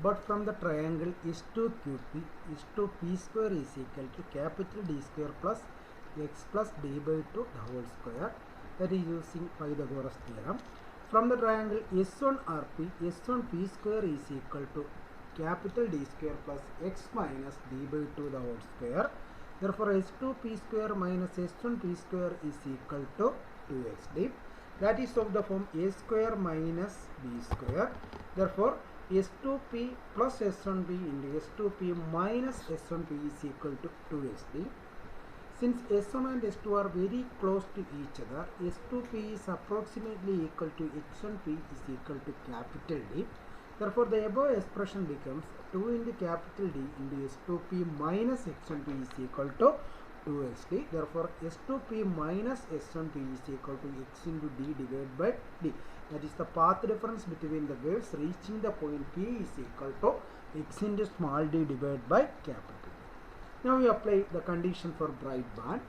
but from the triangle S2QP, S2P square is equal to capital D square plus x plus d by 2 the whole square, that is using Pythagoras theorem. From the triangle S1RP, S1P square is equal to capital D square plus x minus d by 2 the whole square. Therefore, S2P square minus S1P square is equal to 2xd. That is of the form a square minus b square. Therefore, S2P plus S1P into S2P minus S1P is equal to 2xd. Since S1 and S2 are very close to each other, S2P is approximately equal to X1P is equal to capital D. Therefore, the above expression becomes 2 into capital D into S2P minus X1P is equal to 2xd. Therefore, S2P minus S1P is equal to x into d divided by d. That is the path difference between the waves reaching the point P is equal to x into small d divided by capital D. Now we apply the condition for bright band.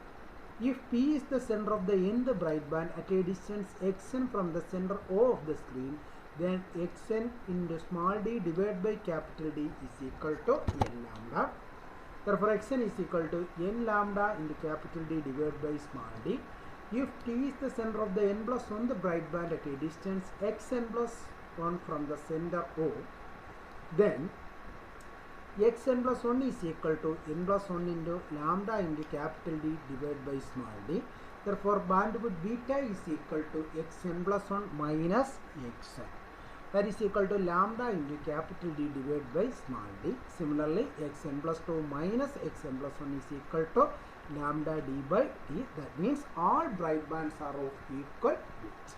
If P is the center of the nth bright band at a distance xn from the center O of the screen, then xn into small d divided by capital D is equal to n lambda. Therefore, xn is equal to n lambda into capital D divided by small d. If T is the center of the n plus 1 the bright band at a distance xn plus 1 from the center O, then xn plus 1 is equal to n plus 1 into lambda into capital D divided by small d. Therefore, bandwidth beta is equal to xn plus 1 minus xn. That is equal to lambda into capital D divided by small d. Similarly, xn plus 2 minus xn plus 1 is equal to lambda d by d. That means all bright bands are of equal width.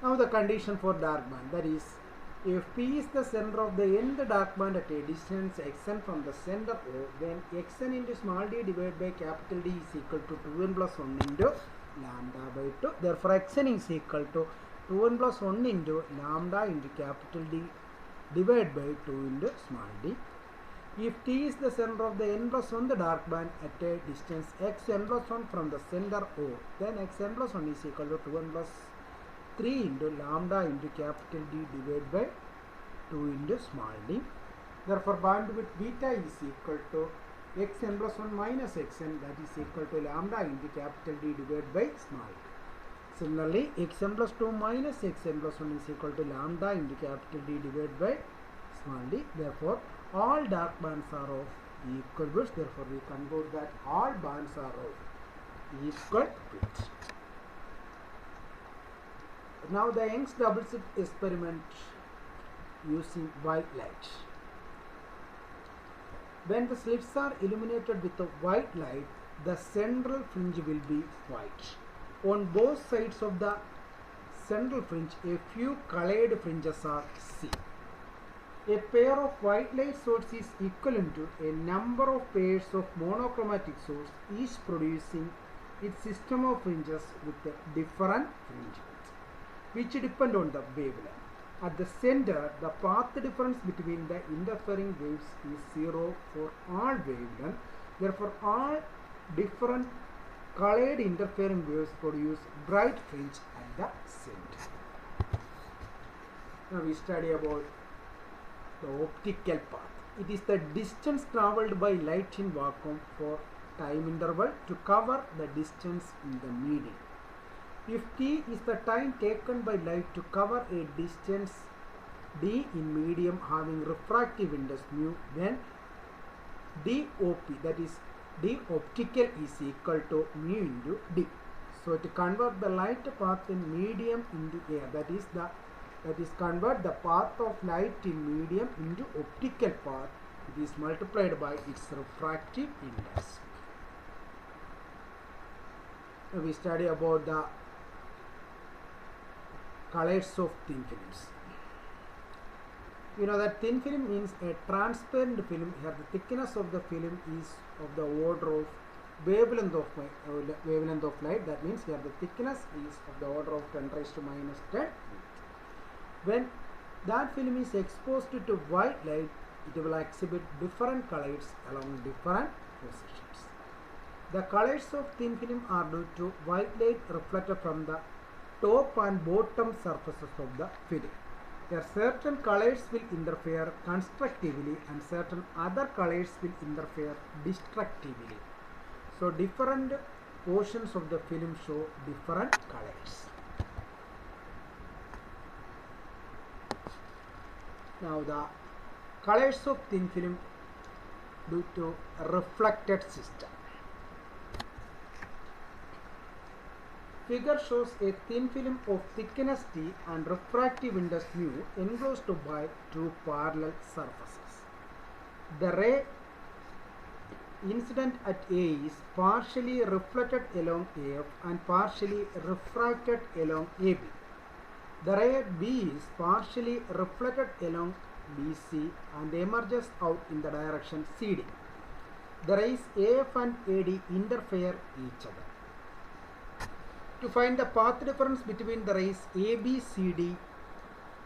Now the condition for dark band, that is, if P is the center of the nth dark band at a distance xn from the center O, then xn into small d divided by capital D is equal to 2n plus 1 into lambda by 2. Therefore, xn is equal to 2n plus 1 into lambda into capital D divided by 2 into small d. If T is the center of the n plus 1 the dark band at a distance xn plus 1 from the center O, then xn plus 1 is equal to 2n plus 3 into lambda into capital D divided by 2 into small d. Therefore, bandwidth beta is equal to xn plus 1 minus xn, that is equal to lambda into capital D divided by small d. Similarly, xn plus 2 minus xn plus 1 is equal to lambda into capital D divided by small d. Therefore, all dark bands are of equal width. Therefore, we conclude that all bands are of equal width. Now, the Young's double slit experiment using white light. When the slits are illuminated with a white light, the central fringe will be white. On both sides of the central fringe, a few colored fringes are seen. A pair of white light source is equivalent to a number of pairs of monochromatic source, each producing its system of fringes with a different fringe width, which depend on the wavelength. At the center, the path difference between the interfering waves is 0 for all wavelengths. Therefore, all different colored interfering waves produce bright fringe at the center. Now we study about the optical path. It is the distance traveled by light in vacuum for time interval to cover the distance in the medium. If t is the time taken by light to cover a distance d in medium having refractive index mu, then dOP, that is d optical, is equal to mu into d. So to convert the light path in medium into air, that is convert the path of light in medium into optical path, it is multiplied by its refractive index. Now we study about the colors of thin films. You know that thin film means a transparent film. Here the thickness of the film is of the order of wavelength of light. That means here the thickness is of the order of 10 raised to minus 10. When that film is exposed to white light, it will exhibit different colors along different positions. The colors of thin film are due to white light reflected from the top and bottom surfaces of the film. There certain colors will interfere constructively and certain other colors will interfere destructively. So different portions of the film show different colors. Now the colors of thin film due to reflected system. Figure shows a thin film of thickness T and refractive index mu enclosed by two parallel surfaces. The ray incident at A is partially reflected along AF and partially refracted along AB. The ray B is partially reflected along BC and emerges out in the direction CD. The rays AF and AD interfere each other. To find the path difference between the rays AB, CD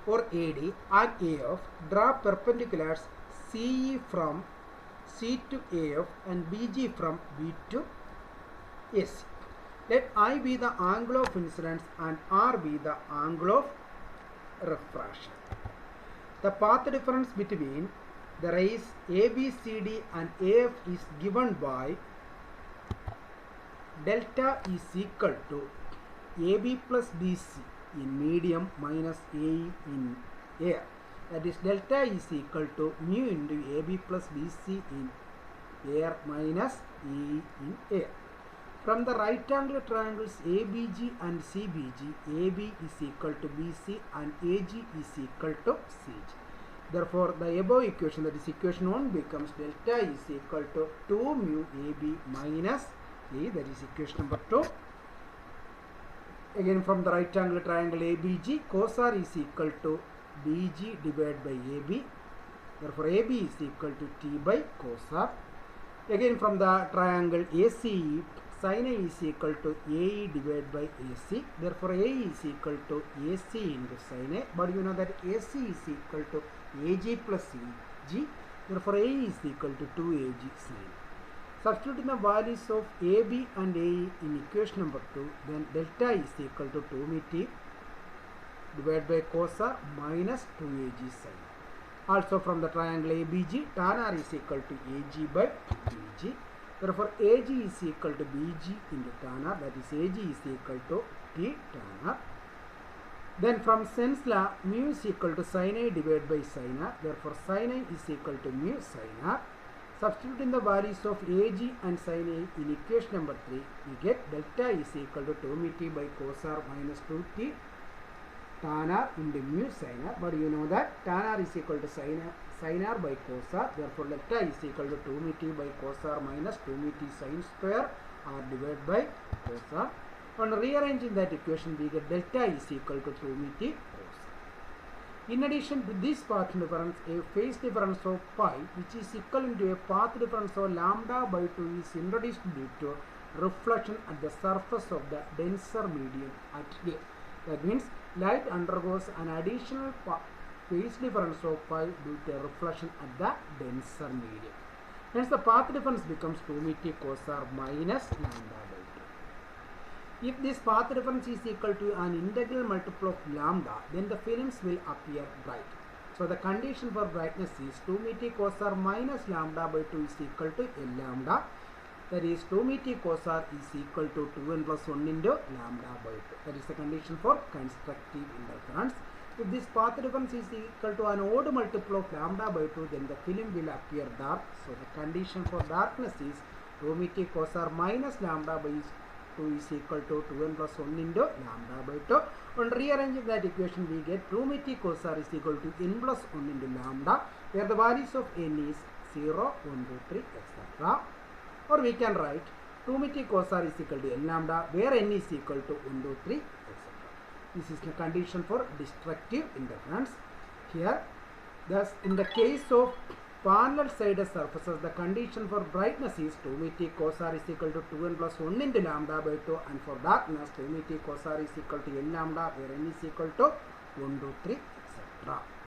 or AD and AF, draw perpendiculars CE from C to AF and BG from B to AC. Let I be the angle of incidence and R be the angle of refraction. The path difference between the rays AB, CD and AF is given by delta is equal to AB plus BC in medium minus AE in air. That is, delta is equal to mu into AB plus BC in air minus AE in air. From the right angle triangles ABG and CBG, AB is equal to BC and AG is equal to CG. Therefore, the above equation, that is equation 1, becomes delta is equal to 2 mu AB minus A, that is equation number 2. Again, from the right angle triangle ABG, cos R is equal to BG divided by AB. Therefore, AB is equal to T by cos R. Again, from the triangle ACE, sin A is equal to AE divided by AC. Therefore, AE is equal to AC into sin A. But you know that AC is equal to AG plus CG. Therefore, AE is equal to 2AG sin A. Substituting the values of AB and AE in equation number 2, then delta is equal to 2 mu T divided by cos R minus 2AG sin A. Also from the triangle ABG, tan R is equal to AG by BG. Therefore, AG is equal to BG into tan R, that is AG is equal to T tan R. Then from Sen's law, mu is equal to sin A divided by sin R. Therefore, sin A is equal to mu sin R. Substituting the values of AG and sin A in equation number 3, we get delta is equal to 2 mu T by cos R minus 2T tan R into mu sin R. But you know that tan R is equal to sin R by cos R. Therefore, delta is equal to 2 mu T by cos R minus 2 mu T sin square R divided by cos R. On rearranging that equation, we get delta is equal to 2 mu T cos R. In addition to this path difference, a phase difference of pi, which is equivalent to a path difference of lambda by 2, is introduced due to reflection at the surface of the denser medium at A. That means light undergoes an additional phase difference of pi due to reflection at the denser medium. Hence, the path difference becomes 2 mu T cos R minus lambda by 2. If this path difference is equal to an integral multiple of lambda, then the films will appear bright. So the condition for brightness is 2 mu T cos R minus lambda by 2 is equal to L lambda. That is 2 mu T cos R is equal to 2n plus 1 into lambda by 2. That is the condition for constructive interference. If this path difference is equal to an odd multiple of lambda by 2, then the film will appear dark. So the condition for darkness is 2 mu T cos R minus lambda by 2 is equal to 2n plus 1 into lambda by 2. On rearranging that equation, we get 2 mu T cos R is equal to n plus 1 into lambda, where the values of n is 0, 1, 2, 3, etc. Or we can write 2 mu T cos R is equal to n lambda, where n is equal to 1, 2, 3, etc. This is the condition for destructive interference. Here, thus in the case of parallel sided surfaces, the condition for brightness is 2 mu T cos R is equal to 2n plus 1 into lambda by 2, and for darkness 2 mu T cos R is equal to n lambda, where n is equal to 1, 2, 3, etc.